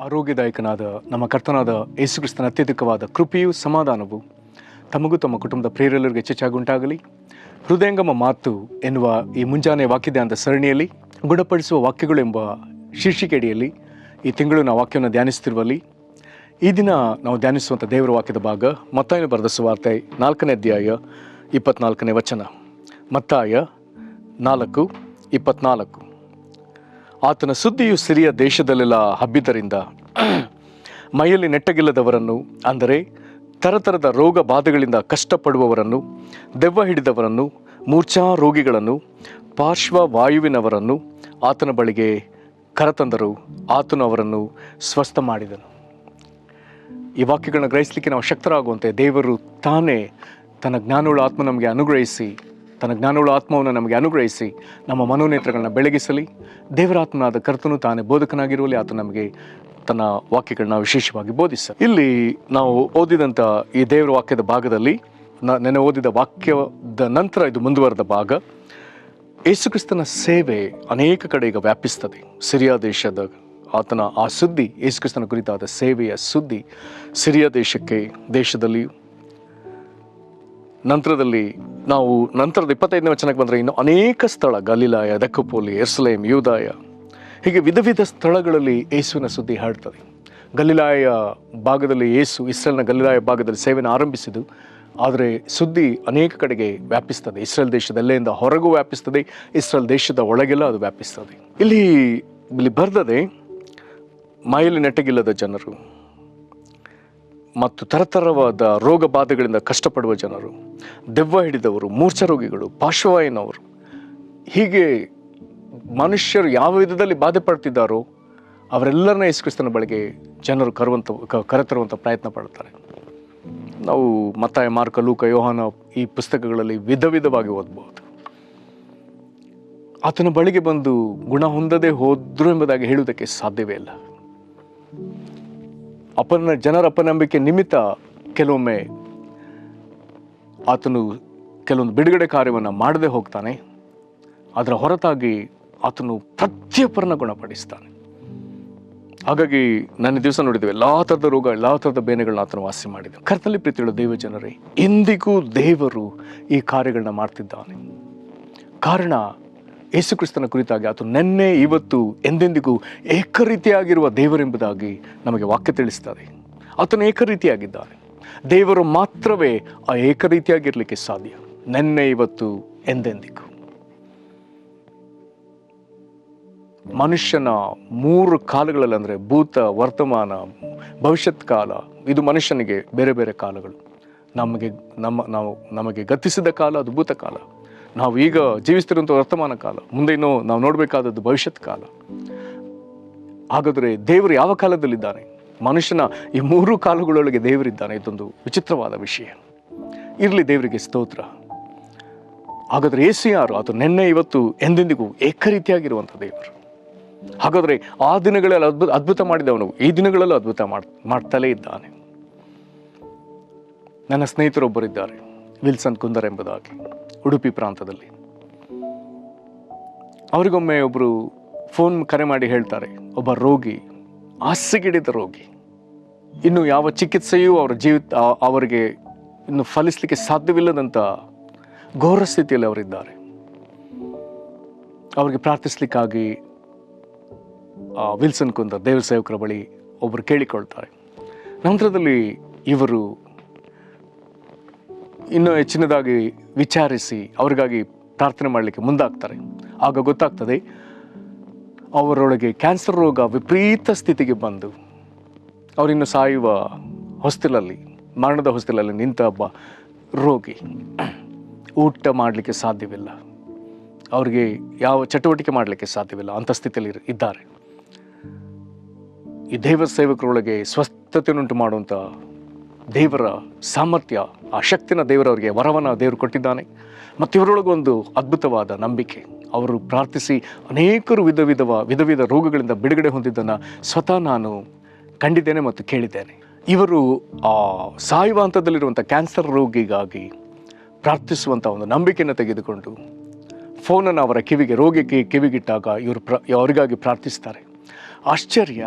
ಆರೋಗ್ಯದಾಯಕನಾದ ನಮ್ಮ ಕರ್ತನಾದ ಯೇಸು ಕ್ರಿಸ್ತನ ಅತ್ಯಧಿಕವಾದ ಕೃಪೆಯೂ ಸಮಾಧಾನವು ತಮಗೂ ತಮ್ಮ ಕುಟುಂಬದ ಪ್ರೇರೆಲ್ಲರಿಗೆ ಹೆಚ್ಚಾಗುಂಟಾಗಲಿ. ಹೃದಯಂಗಮ ಮಾತು ಎನ್ನುವ ಈ ಮುಂಜಾನೆ ವಾಕ್ಯದ ಸರಣಿಯಲ್ಲಿ ಗುಣಪಡಿಸುವ ವಾಕ್ಯಗಳು ಎಂಬ ಶೀರ್ಷಿಕೆಯಡಿಯಲ್ಲಿ ಈ ತಿಂಗಳು ನಾವು ವಾಕ್ಯವನ್ನು ಧ್ಯಾನಿಸುತ್ತಿರುವಲ್ಲಿ ಈ ದಿನ ನಾವು ಧ್ಯಾನಿಸುವಂಥ ದೇವರ ವಾಕ್ಯದ ಭಾಗ ಮತ್ತಾಯನು ಬರೆದ ಸುವಾರ್ತೆ 4ನೇ ಅಧ್ಯಾಯ 24ನೇ ವಚನ. ಮತ್ತಾಯ 4:24. ಆತನ ಸುದ್ದಿಯು ಸಿರಿಯ ದೇಶದಲ್ಲೆಲ್ಲ ಹಬ್ಬಿದ್ದರಿಂದ ಮೈಯಲ್ಲಿ ನೆಟ್ಟಗಿಲ್ಲದವರನ್ನು, ಅಂದರೆ ತರತರದ ರೋಗ ಬಾಧೆಗಳಿಂದ ಕಷ್ಟಪಡುವವರನ್ನು, ದೆವ್ವ ಹಿಡಿದವರನ್ನು, ಮೂರ್ಛಾ ರೋಗಿಗಳನ್ನು, ಪಾರ್ಶ್ವವಾಯುವಿನವರನ್ನು ಆತನ ಬಳಿಗೆ ಕರೆತಂದರು. ಆತನು ಅವರನ್ನು ಸ್ವಸ್ಥ ಮಾಡಿದನು. ಈ ವಾಕ್ಯಗಳನ್ನ ಗ್ರಹಿಸಲಿಕ್ಕೆ ನಾವು ಶಕ್ತರಾಗುವಂತೆ ದೇವರು ತಾನೇ ತನ್ನ ಜ್ಞಾನವುಳ್ಳ ಆತ್ಮ ನಮಗೆ ಅನುಗ್ರಹಿಸಿ, ತನ್ನ ಜ್ಞಾನವುಳ್ಳ ಆತ್ಮವನ್ನು ನಮಗೆ ಅನುಗ್ರಹಿಸಿ ನಮ್ಮ ಮನೋನೇತ್ರಗಳನ್ನ ಬೆಳಗಿಸಲಿ. ದೇವರಾತ್ಮನಾದ ಕರ್ತನು ತಾನೇ ಬೋಧಕನಾಗಿರುವಲ್ಲಿ ಆತ ನಮಗೆ ತನ್ನ ವಾಕ್ಯಗಳನ್ನ ವಿಶೇಷವಾಗಿ ಬೋಧಿಸ. ಇಲ್ಲಿ ನಾವು ಓದಿದಂಥ ಈ ದೇವರ ವಾಕ್ಯದ ಭಾಗದಲ್ಲಿ ನೆನೆ ಓದಿದ ವಾಕ್ಯದ ನಂತರ ಇದು ಮುಂದುವರೆದ ಭಾಗ. ಯೇಸುಕ್ರಿಸ್ತನ ಸೇವೆ ಅನೇಕ ಕಡೆ ಈಗ ವ್ಯಾಪಿಸ್ತದೆ. ಸಿರಿಯಾ ದೇಶದ ಆತನ ಆ ಸುದ್ದಿ, ಯೇಸುಕ್ರಿಸ್ತನ ಕುರಿತಾದ ಸೇವೆಯ ಸುದ್ದಿ ಸಿರಿಯಾ ದೇಶದಲ್ಲಿಯೂ, ನಾವು ನಂತರದ 25ನೇ ವಚನಕ್ಕೆ ಬಂದರೆ ಇನ್ನು ಅನೇಕ ಸ್ಥಳ, ಗಲಿಲಾಯ, ದೆಕಪೋಲಿ, ಯೆರೂಸಲೇಮ್, ಯೂದಾಯ, ಹೀಗೆ ವಿಧ ವಿಧ ಸ್ಥಳಗಳಲ್ಲಿ ಯೇಸುವಿನ ಸುದ್ದಿ ಹರಡ್ತದೆ. ಗಲಿಲಾಯ ಭಾಗದಲ್ಲಿ ಇಸ್ರೇಲ್ನ ಗಲಿಲಾಯ ಭಾಗದಲ್ಲಿ ಸೇವೆಯನ್ನು ಆರಂಭಿಸಿದ್ದು, ಆದರೆ ಸುದ್ದಿ ಅನೇಕ ಕಡೆಗೆ ವ್ಯಾಪಿಸ್ತದೆ. ಇಸ್ರೇಲ್ ದೇಶದೆಲ್ಲೆಯಿಂದ ಹೊರಗೂ ವ್ಯಾಪಿಸ್ತದೆ, ಇಸ್ರೇಲ್ ದೇಶದ ಒಳಗೆಲ್ಲ ಅದು ವ್ಯಾಪಿಸ್ತದೆ. ಇಲ್ಲಿ ಬರ್ತದೆ, ಮೈಯಲ್ಲಿ ನೆಟ್ಟಗಿಲ್ಲದ ಜನರು ಮತ್ತು ತರತರವಾದ ರೋಗ ಬಾಧೆಗಳಿಂದ ಕಷ್ಟಪಡುವ ಜನರು, ದೆವ್ವ ಹಿಡಿದವರು, ಮೂರ್ಛ ರೋಗಿಗಳು, ಪಾರ್ಶ್ವವಾಯುವಿನವರು, ಹೀಗೆ ಮನುಷ್ಯರು ಯಾವ ವಿಧದಲ್ಲಿ ಬಾಧೆ ಪಡ್ತಿದ್ದಾರೋ ಅವರೆಲ್ಲರನ್ನ ಯೇಸುಕ್ರಿಸ್ತನ ಬಳಿಗೆ ಜನರು ಕರೆತರುವಂಥ ಪ್ರಯತ್ನ ಪಡ್ತಾರೆ. ನಾವು ಮತ್ತಾಯ, ಮಾರ್ಕ, ಲೂಕ, ಯೋಹಾನ ಈ ಪುಸ್ತಕಗಳಲ್ಲಿ ವಿಧ ವಿಧವಾಗಿ ಓದಬಹುದು. ಆತನ ಬಳಿಗೆ ಬಂದು ಗುಣ ಹೊಂದದೆ ಹೋದ್ರು ಎಂಬುದಾಗಿ ಹೇಳುವುದಕ್ಕೆ ಸಾಧ್ಯವೇ ಇಲ್ಲ. ಜನರ ಅಪನಂಬಿಕೆ ನಿಮಿತ್ತ ಕೆಲವೊಮ್ಮೆ ಆತನು ಕೆಲವೊಂದು ಬಿಡುಗಡೆ ಕಾರ್ಯವನ್ನು ಮಾಡದೆ ಹೋಗ್ತಾನೆ. ಅದರ ಹೊರತಾಗಿ ಆತನು ಪ್ರತಿಯೊಬ್ಬರನ್ನ ಗುಣಪಡಿಸ್ತಾನೆ. ಹಾಗಾಗಿ ನನ್ನ ದಿವಸ ನೋಡಿದ್ದೇವೆ, ಎಲ್ಲ ಥರದ ರೋಗ, ಎಲ್ಲ ಥರದ ಬೇನೆಗಳನ್ನ ಆತನು ವಾಸಿ ಮಾಡಿದ. ಕರ್ತನಲ್ಲಿ ಪ್ರೀತಿಯುಳ್ಳ ದೇವ ಜನರೇ, ಎಂದಿಗೂ ದೇವರು ಈ ಕಾರ್ಯಗಳನ್ನ ಮಾಡ್ತಿದ್ದಾನೆ. ಕಾರಣ ಯೇಸುಕ್ರಿಸ್ತನ ಕುರಿತಾಗಿ ಆತನು ನೆನ್ನೆ, ಇವತ್ತು, ಎಂದೆಂದಿಗೂ ಏಕರೀತಿಯಾಗಿರುವ ದೇವರೆಂಬುದಾಗಿ ನಮಗೆ ವಾಕ್ಯ ತಿಳಿಸ್ತದೆ. ಆತನು ಏಕರೀತಿಯಾಗಿದ್ದಾನೆ. ದೇವರು ಮಾತ್ರವೇ ಆ ಏಕರೀತಿಯಾಗಿರಲಿಕ್ಕೆ ಸಾಧ್ಯ. ನೆನ್ನೆ, ಇವತ್ತು, ಎಂದೆಂದಿಗೂ. ಮನುಷ್ಯನ 3 ಕಾಲಗಳಲ್ಲಿ, ಅಂದರೆ ಭೂತ, ವರ್ತಮಾನ, ಭವಿಷ್ಯತ್ ಕಾಲ, ಇದು ಮನುಷ್ಯನಿಗೆ ಬೇರೆ ಬೇರೆ ಕಾಲಗಳು. ನಮಗೆ ಗತಿಸಿದ ಕಾಲ ಅದು ಭೂತಕಾಲ, ನಾವು ಈಗ ಜೀವಿಸ್ತಿರುವಂಥ ವರ್ತಮಾನ ಕಾಲ, ಮುಂದೆ ಇನ್ನೂ ನಾವು ನೋಡಬೇಕಾದದ್ದು ಭವಿಷ್ಯತ್ ಕಾಲ. ಹಾಗಾದರೆ ದೇವರು ಯಾವ ಕಾಲದಲ್ಲಿದ್ದಾನೆ? ಮನುಷ್ಯನ ಈ 3 ಕಾಲಗಳೊಳಗೆ ದೇವರಿದ್ದಾನೆ. ಇದೊಂದು ವಿಚಿತ್ರವಾದ ವಿಷಯ. ಇರಲಿ, ದೇವರಿಗೆ ಸ್ತೋತ್ರ. ಹಾಗಾದರೆ ಯೇಸು ಯಾರು? ಅದು ನೆನ್ನೆ, ಇವತ್ತು, ಎಂದೆಂದಿಗೂ ಏಕರೀತಿಯಾಗಿರುವಂಥ ದೇವರು. ಹಾಗಾದರೆ ಆ ದಿನಗಳಲ್ಲಿ ಅದ್ಭುತ ಮಾಡಿದವನು ಈ ದಿನಗಳಲ್ಲೂ ಅದ್ಭುತ ಮಾಡ್ತಲೇ ಇದ್ದಾನೆ. ನನ್ನ ಸ್ನೇಹಿತರೊಬ್ಬರಿದ್ದಾರೆ, ವಿಲ್ಸನ್ ಕುಂದರ್ ಎಂಬುದಾಗಿ, ಉಡುಪಿ ಪ್ರಾಂತದಲ್ಲಿ. ಅವರಿಗೊಮ್ಮೆ ಒಬ್ಬರು ಫೋನ್ ಕರೆ ಮಾಡಿ ಹೇಳ್ತಾರೆ, ಒಬ್ಬ ರೋಗಿ, ಹಾಸ್ಯಗಿಡಿದ ರೋಗಿ, ಇನ್ನು ಯಾವ ಚಿಕಿತ್ಸೆಯೂ ಅವರಿಗೆ ಇನ್ನು ಫಲಿಸಲಿಕ್ಕೆ ಸಾಧ್ಯವಿಲ್ಲದಂಥ ಘೋರ ಸ್ಥಿತಿಯಲ್ಲಿ ಅವರಿದ್ದಾರೆ. ಅವರಿಗೆ ಪ್ರಾರ್ಥಿಸ್ಲಿಕ್ಕಾಗಿ ವಿಲ್ಸನ್ ಕುಂದರ್ ದೇವ ಸೇವಕರ ಬಳಿ ಒಬ್ಬರು ಕೇಳಿಕೊಳ್ತಾರೆ. ನಂತರದಲ್ಲಿ ಇವರು ಇನ್ನೂ ಹೆಚ್ಚಿನದಾಗಿ ವಿಚಾರಿಸಿ ಅವರಿಗಾಗಿ ಪ್ರಾರ್ಥನೆ ಮಾಡಲಿಕ್ಕೆ ಮುಂದಾಗ್ತಾರೆ. ಆಗ ಗೊತ್ತಾಗ್ತದೆ, ಅವರೊಳಗೆ ಕ್ಯಾನ್ಸರ್ ರೋಗ ವಿಪರೀತ ಸ್ಥಿತಿಗೆ ಬಂದು ಅವರಿನ್ನು ಸಾಯುವ ಹೊಸ್ತಿಲಲ್ಲಿ, ಮರಣದ ಹೊಸ್ತಿಲಲ್ಲಿ ನಿಂತ ಒಬ್ಬ ರೋಗಿ. ಊಟ ಮಾಡಲಿಕ್ಕೆ ಸಾಧ್ಯವಿಲ್ಲ, ಅವರಿಗೆ ಯಾವ ಚಟುವಟಿಕೆ ಮಾಡಲಿಕ್ಕೆ ಸಾಧ್ಯವಿಲ್ಲ, ಅಂಥ ಸ್ಥಿತಿಯಲ್ಲಿ ಇದ್ದಾರೆ. ಈ ದೇವ ಸೇವಕರೊಳಗೆ ಸ್ವಸ್ಥತೆಯನ್ನುಂಟು ಮಾಡುವಂಥ ದೇವರ ಸಾಮರ್ಥ್ಯ, ಆ ಶಕ್ತಿನ ದೇವರವರಿಗೆ ವರವನ್ನು ದೇವರು ಕೊಟ್ಟಿದ್ದಾನೆ. ಮತ್ತು ಇವರೊಳಗೊಂದು ಅದ್ಭುತವಾದ ನಂಬಿಕೆ. ಅವರು ಪ್ರಾರ್ಥಿಸಿ ಅನೇಕರು ವಿಧ ವಿಧ ರೋಗಗಳಿಂದ ಬಿಡುಗಡೆ ಹೊಂದಿದ್ದನ್ನು ಸ್ವತಃ ನಾನು ಕಂಡಿದ್ದೇನೆ ಮತ್ತು ಕೇಳಿದ್ದೇನೆ. ಇವರು ಆ ಸಾಯುವ ಹಂತದಲ್ಲಿರುವಂಥ ಕ್ಯಾನ್ಸರ್ ರೋಗಿಗಾಗಿ ಪ್ರಾರ್ಥಿಸುವಂಥ ಒಂದು ನಂಬಿಕೆಯನ್ನು ತೆಗೆದುಕೊಂಡು ಫೋನನ್ನು ಅವರ ರೋಗಿಗೆ ಕಿವಿಗಿಟ್ಟಾಗ ಇವರು ಅವರಿಗಾಗಿ ಪ್ರಾರ್ಥಿಸ್ತಾರೆ. ಆಶ್ಚರ್ಯ,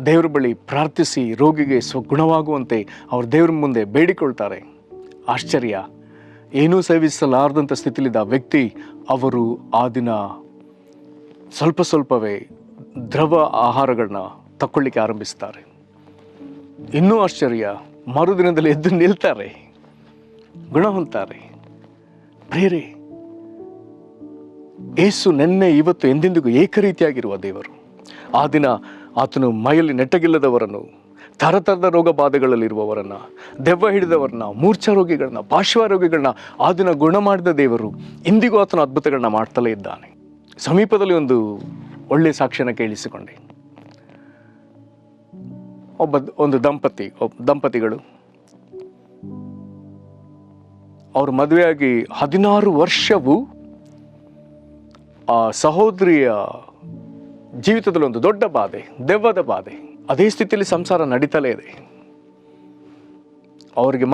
ದೇವರ ಬಳಿ ಪ್ರಾರ್ಥಿಸಿ ರೋಗಿಗೆ ಗುಣವಾಗುವಂತೆ ಅವರು ದೇವರ ಮುಂದೆ ಬೇಡಿಕೊಳ್ತಾರೆ. ಆಶ್ಚರ್ಯ, ಏನೂ ಸೇವಿಸಲಾರದಂಥ ಸ್ಥಿತಿಲಿದ್ದ ವ್ಯಕ್ತಿ ಅವರು ಆ ದಿನ ಸ್ವಲ್ಪವೇ ದ್ರವ ಆಹಾರಗಳನ್ನ ತಕ್ಕೊಳ್ಳಿಕ್ಕೆ ಆರಂಭಿಸ್ತಾರೆ. ಇನ್ನೂ ಆಶ್ಚರ್ಯ, ಮರುದಿನದಲ್ಲಿ ಎದ್ದು ನಿಲ್ತಾರೆ, ಗುಣ ಹೊಂದ್ತಾರೆ. ಪ್ರಿಯರೇ, ಏಸು ನೆನ್ನೆ ಇವತ್ತು ಎಂದೆಂದಿಗೂ ಏಕರೀತಿಯಾಗಿರುವ ದೇವರು. ಆ ದಿನ ಆತನು ಮೈಯಲ್ಲಿ ನೆಟ್ಟಗಿಲ್ಲದವರನ್ನು, ಥರಥರದ ರೋಗ ಬಾಧೆಗಳಲ್ಲಿರುವವರನ್ನು, ದೆವ್ವ ಹಿಡಿದವರನ್ನ, ಮೂರ್ಛಾ ರೋಗಿಗಳನ್ನ, ಪಾರ್ಶ್ವರೋಗಿಗಳನ್ನ ಆ ದಿನ ಗುಣ ಮಾಡಿದ ದೇವರು ಇಂದಿಗೂ ಆತನ ಅದ್ಭುತಗಳನ್ನ ಮಾಡ್ತಲೇ ಇದ್ದಾನೆ. ಸಮೀಪದಲ್ಲಿ ಒಳ್ಳೆಯ ಸಾಕ್ಷ್ಯನ ಕೇಳಿಸಿಕೊಂಡೆ. ಒಂದು ದಂಪತಿಗಳು ಅವರು ಮದುವೆಯಾಗಿ 16 ವರ್ಷವೂ ಆ ಸಹೋದರಿಯ ಜೀವಿತದಲ್ಲಿ ಒಂದು ದೊಡ್ಡ ಬಾಧೆ, ದೆವ್ವದ ಬಾಧೆ. ಅದೇ ಸ್ಥಿತಿಯಲ್ಲಿ ಸಂಸಾರ ನಡೀತಲೇ ಇದೆ. ಅವರಿಗೆ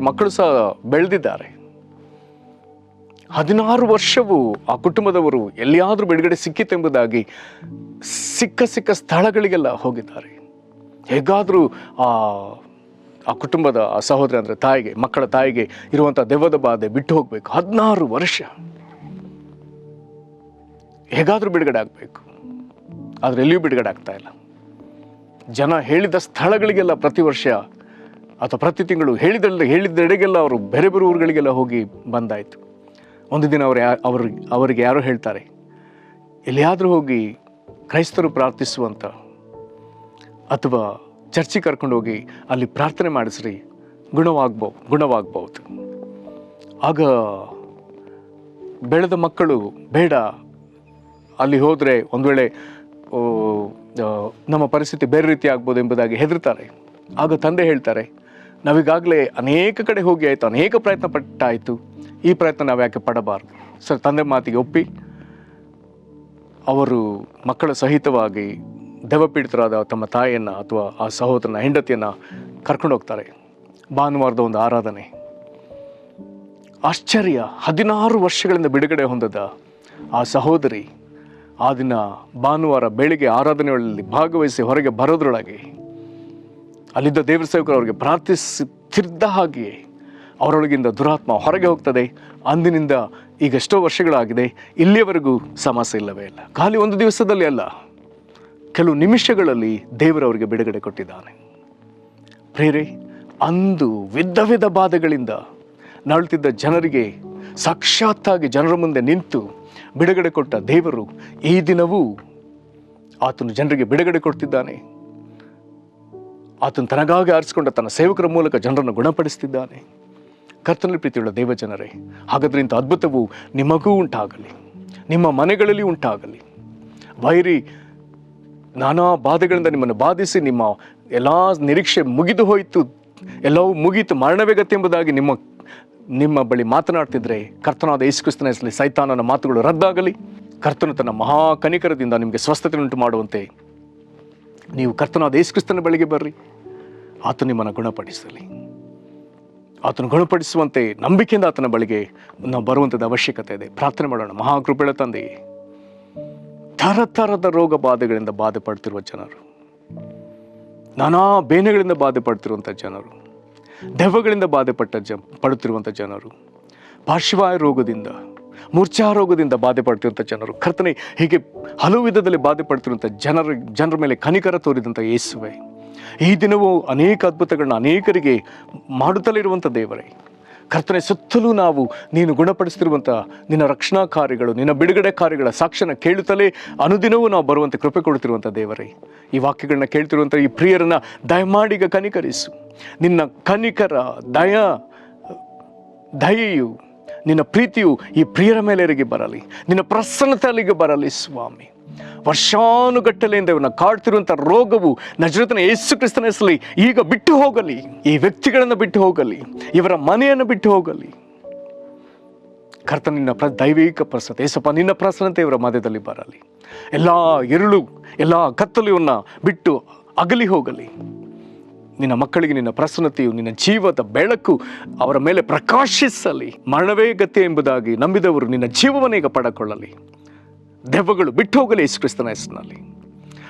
ಮಕ್ಕಳು ಸಹ ಬೆಳೆದಿದ್ದಾರೆ. 16 ವರ್ಷವೂ ಆ ಕುಟುಂಬದವರು ಎಲ್ಲಿಯಾದರೂ ಬಿಡುಗಡೆ ಸಿಕ್ಕಿತೆಂಬುದಾಗಿ ಸಿಕ್ಕ ಸ್ಥಳಗಳಿಗೆಲ್ಲ ಹೋಗಿದ್ದಾರೆ. ಹೇಗಾದರೂ ಆ ಕುಟುಂಬದ ಆ ಸಹೋದರಿ ಅಂದರೆ ತಾಯಿಗೆ, ಮಕ್ಕಳ ತಾಯಿಗೆ ಇರುವಂಥ ದೆವ್ವದ ಬಾಧೆ ಬಿಟ್ಟು ಹೋಗಬೇಕು. 16 ವರ್ಷ ಹೇಗಾದರೂ ಬಿಡುಗಡೆ ಆಗಬೇಕು, ಆದರೆ ಎಲ್ಲಿಯೂ ಬಿಡುಗಡೆ ಆಗ್ತಾ ಇಲ್ಲ. ಜನ ಹೇಳಿದ ಸ್ಥಳಗಳಿಗೆಲ್ಲ ಪ್ರತಿ ವರ್ಷ ಅಥವಾ ಪ್ರತಿ ತಿಂಗಳು ಹೇಳಿದ್ದೆಡೆಗೆಲ್ಲ ಅವರು ಬೇರೆ ಊರುಗಳಿಗೆಲ್ಲ ಹೋಗಿ ಬಂದಾಯಿತು. ಒಂದು ದಿನ ಅವರಿಗೆ ಯಾರೋ ಹೇಳ್ತಾರೆ, ಎಲ್ಲಿಯಾದರೂ ಹೋಗಿ ಕ್ರೈಸ್ತರು ಪ್ರಾರ್ಥಿಸುವಂಥ ಅಥವಾ ಚರ್ಚಿಗೆ ಕರ್ಕೊಂಡು ಹೋಗಿ ಅಲ್ಲಿ ಪ್ರಾರ್ಥನೆ ಮಾಡಿಸ್ರಿ, ಗುಣವಾಗ್ಬೋದು. ಆಗ ಬೆಳೆದ ಮಕ್ಕಳು ಬೇಡ, ಅಲ್ಲಿ ಹೋದರೆ ಒಂದು ವೇಳೆ ನಮ್ಮ ಪರಿಸ್ಥಿತಿ ಬೇರೆ ರೀತಿ ಆಗ್ಬೋದು ಎಂಬುದಾಗಿ ಹೆದರ್ತಾರೆ. ಆಗ ತಂದೆ ಹೇಳ್ತಾರೆ, ನಾವೀಗಾಗಲೇ ಅನೇಕ ಕಡೆ ಹೋಗಿ ಆಯಿತು, ಅನೇಕ ಪ್ರಯತ್ನ ಪಟ್ಟಾಯಿತು, ಈ ಪ್ರಯತ್ನ ನಾವು ಯಾಕೆ ಪಡಬಾರ್ದು. ಸರ್, ತಂದೆ ಮಾತಿಗೆ ಒಪ್ಪಿ ಅವರು ಮಕ್ಕಳ ಸಹಿತವಾಗಿ ದೆವ್ವಪೀಡಿತರಾದ ತಮ್ಮ ತಾಯಿಯನ್ನು ಅಥವಾ ಆ ಸಹೋದರನ ಹೆಂಡತಿಯನ್ನು ಕರ್ಕೊಂಡು ಹೋಗ್ತಾರೆ. ಭಾನುವಾರದ ಒಂದು ಆರಾಧನೆ. ಆಶ್ಚರ್ಯ, 16 ವರ್ಷಗಳಿಂದ ಬಿಡುಗಡೆ ಹೊಂದದ ಆ ಸಹೋದರಿ ಆ ದಿನ ಭಾನುವಾರ ಬೆಳಿಗ್ಗೆ ಆರಾಧನೆಗಳಲ್ಲಿ ಭಾಗವಹಿಸಿ ಹೊರಗೆ ಬರೋದ್ರೊಳಗೆ ಅಲ್ಲಿದ್ದ ದೇವರ ಸೇವಕರು ಅವರಿಗೆ ಪ್ರಾರ್ಥಿಸುತ್ತಿದ್ದ ಹಾಗೆಯೇ ಅವರೊಳಗಿಂದ ದುರಾತ್ಮ ಹೊರಗೆ ಹೋಗ್ತದೆ. ಅಂದಿನಿಂದ ಈಗ ಎಷ್ಟೋ ವರ್ಷಗಳಾಗಿದೆ, ಇಲ್ಲಿಯವರೆಗೂ ಸಮಸ್ಯೆ ಇಲ್ಲವೇ ಇಲ್ಲ. ಖಾಲಿ ಒಂದು ದಿವಸದಲ್ಲಿ ಅಲ್ಲ, ಕೆಲವು ನಿಮಿಷಗಳಲ್ಲಿ ದೇವರವರಿಗೆ ಬಿಡುಗಡೆ ಕೊಟ್ಟಿದ್ದಾನೆ. ಪ್ರೇರೆ, ಅಂದು ವಿಧ ಬಾಧೆಗಳಿಂದ ನರಳುತ್ತಿದ್ದ ಜನರಿಗೆ ಸಾಕ್ಷಾತ್ತಾಗಿ ಜನರ ಮುಂದೆ ನಿಂತು ಬಿಡುಗಡೆ ಕೊಟ್ಟ ದೇವರು ಈ ದಿನವೂ ಆತನು ಜನರಿಗೆ ಬಿಡುಗಡೆ ಕೊಡ್ತಿದ್ದಾನೆ. ಆತನು ತನಗಾಗಿ ಆರಿಸಿಕೊಂಡ ತನ್ನ ಸೇವಕರ ಮೂಲಕ ಜನರನ್ನು ಗುಣಪಡಿಸ್ತಿದ್ದಾನೆ. ಕರ್ತನಲ್ಲಿ ಪ್ರೀತಿಯುಳ್ಳ ದೇವ ಜನರೇ, ಹಾಗಾದ್ರೆ ಇಂಥ ಅದ್ಭುತವು ನಿಮಗೂ ಉಂಟಾಗಲಿ, ನಿಮ್ಮ ಮನೆಗಳಲ್ಲಿ ಉಂಟಾಗಲಿ. ವೈರಿ ನಾನಾ ಬಾಧೆಗಳಿಂದ ನಿಮ್ಮನ್ನು ಬಾಧಿಸಿ ನಿಮ್ಮ ಎಲ್ಲ ನಿರೀಕ್ಷೆ ಮುಗಿದು ಹೋಯಿತು, ಎಲ್ಲವೂ ಮುಗೀತು, ಮರಣವೇ ಗತಿ ಎಂಬುದಾಗಿ ನಿಮ್ಮ ಬಳಿ ಮಾತನಾಡ್ತಿದ್ರೆ ಕರ್ತನಾದ ಯೇಸು ಕ್ರಿಸ್ತನ ಹೆಸರಲ್ಲಿ ಸೈತಾನನ ಮಾತುಗಳು ರದ್ದಾಗಲಿ. ಕರ್ತನು ತನ್ನ ಮಹಾ ಕನಿಕರದಿಂದ ನಿಮಗೆ ಸ್ವಸ್ಥತೆ ಉಂಟು ಮಾಡುವಂತೆ ನೀವು ಕರ್ತನಾದ ಯೇಸು ಕ್ರಿಸ್ತನ ಬಳಿಗೆ ಬರ್ರಿ. ಆತನು ನಿಮ್ಮನ್ನು ಗುಣಪಡಿಸಲಿ. ಆತನು ಗುಣಪಡಿಸುವಂತೆ ನಂಬಿಕೆಯಿಂದ ಆತನ ಬಳಿಗೆ ನಾವು ಬರುವಂಥದ್ದು ಅವಶ್ಯಕತೆ ಇದೆ. ಪ್ರಾರ್ಥನೆ ಮಾಡೋಣ. ಮಹಾಕೃಪೆಯ ತಂದೆಯೇ, ಥರದ ರೋಗ ಬಾಧೆಗಳಿಂದ ಬಾಧೆ ಪಡ್ತಿರುವ ಜನರು, ನಾನಾ ಬೇನೆಗಳಿಂದ ಬಾಧೆ ಪಡ್ತಿರುವಂಥ ಜನರು, ದೆವ್ವಗಳಿಂದ ಬಾಧೆ ಪಡುತ್ತಿರುವಂಥ ಜನರು, ಪಾರ್ಶ್ವವಾಯು ರೋಗದಿಂದ, ಮೂರ್ಛಾ ರೋಗದಿಂದ ಬಾಧೆ ಪಡ್ತಿರುವಂಥ ಜನರು, ಕರ್ತನೆ, ಹೀಗೆ ಹಲವು ವಿಧದಲ್ಲಿ ಬಾಧೆ ಪಡ್ತಿರುವಂಥ ಜನರ ಮೇಲೆ ಕನಿಕರ ತೋರಿದಂಥ ಯೇಸುವೆ, ಈ ದಿನವೂ ಅನೇಕ ಅದ್ಭುತಗಳನ್ನ ಅನೇಕರಿಗೆ ಮಾಡುತ್ತಲೇ ಇರುವಂಥ ದೇವರೇ, ಕರ್ತನೆ, ಸುತ್ತಲೂ ನಾವು ನೀನು ಗುಣಪಡಿಸ್ತಿರುವಂಥ ನಿನ್ನ ರಕ್ಷಣಾ ಕಾರ್ಯಗಳು, ನಿನ್ನ ಬಿಡುಗಡೆ ಕಾರ್ಯಗಳ ಸಾಕ್ಷ್ಯನ ಕೇಳುತ್ತಲೇ ಅನುದಿನವೂ ನಾವು ಬರುವಂತೆ ಕೃಪೆ ಕೊಡುತ್ತಿರುವಂಥ ದೇವರೇ, ಈ ವಾಕ್ಯಗಳನ್ನ ಕೇಳ್ತಿರುವಂಥ ಈ ಪ್ರಿಯರನ್ನ ದಯಮಾಡಿಗ ಕನಿಕರಿಸು. ನಿನ್ನ ಕನಿಕರ, ದಯೆಯು, ನಿನ್ನ ಪ್ರೀತಿಯು ಈ ಪ್ರಿಯರ ಮೇಲೆ ಎರಗಿ ಬರಲಿ, ನಿನ್ನ ಪ್ರಸನ್ನತೆ ಅಲ್ಲಿಗೆ ಬರಲಿ ಸ್ವಾಮಿ. ವರ್ಷಾನುಗಟ್ಟಲೆಯಿಂದ ಇವನ್ನ ಕಾಡ್ತಿರುವಂಥ ರೋಗವು ನಜರೇತಿನ ಯೇಸು ಕ್ರಿಸ್ತನ ಹೆಸರಲ್ಲಿ ಈಗ ಬಿಟ್ಟು ಹೋಗಲಿ. ಈ ವ್ಯಕ್ತಿಗಳನ್ನು ಬಿಟ್ಟು ಹೋಗಲಿ, ಇವರ ಮನೆಯನ್ನು ಬಿಟ್ಟು ಹೋಗಲಿ. ಕರ್ತನ ನಿನ್ನ ದೈವಿಕ ಪ್ರಸನ್ನತೆ, ಯೇಸಪ್ಪ ನಿನ್ನ ಪ್ರಸನ್ನತೆ ಇವರ ಮಧ್ಯದಲ್ಲಿ ಬರಲಿ. ಎಲ್ಲ ഇരുಳು, ಎಲ್ಲ ಕತ್ತಲು ಇವನ್ನ ಬಿಟ್ಟು ಅಗಲಿ ಹೋಗಲಿ. ನಿನ್ನ ಮಕ್ಕಳಿಗೆ ನಿನ್ನ ಪ್ರಸನ್ನತೆಯು, ನಿನ್ನ ಜೀವದ ಬೆಳಕು ಅವರ ಮೇಲೆ ಪ್ರಕಾಶಿಸಲಿ. ಮರಣವೇ ಗತಿ ಎಂಬುದಾಗಿ ನಂಬಿದವರು ನಿನ್ನ ಜೀವವನ್ನ ಈಗ ಪಡಕೊಳ್ಳಲಿ. ದೆವ್ವಗಳು ಬಿಟ್ಟು ಹೋಗಲಿ ಯೇಸು ಕ್ರಿಸ್ತನ ಹೆಸರಿನಲ್ಲಿ.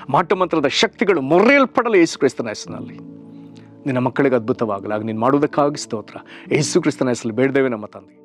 ಮಾಟಮಂತ್ರದ ಶಕ್ತಿಗಳು ಮುರಿಯಲ್ಪಡಲು ಯೇಸು ಕ್ರಿಸ್ತನ ಹೆಸರಿನಲ್ಲಿ. ನಿನ್ನ ಮಕ್ಕಳಿಗೆ ಅದ್ಭುತವಾಗಲಾಗ ನೀನು ಮಾಡುವುದಕ್ಕಾಗಿ ಸ್ತೋತ್ರ. ಯೇಸು ಕ್ರಿಸ್ತನ ಹೆಸರಲ್ಲಿ ಬೇಡ್ದೇವೆ ನಮ್ಮ ತಂದೆ.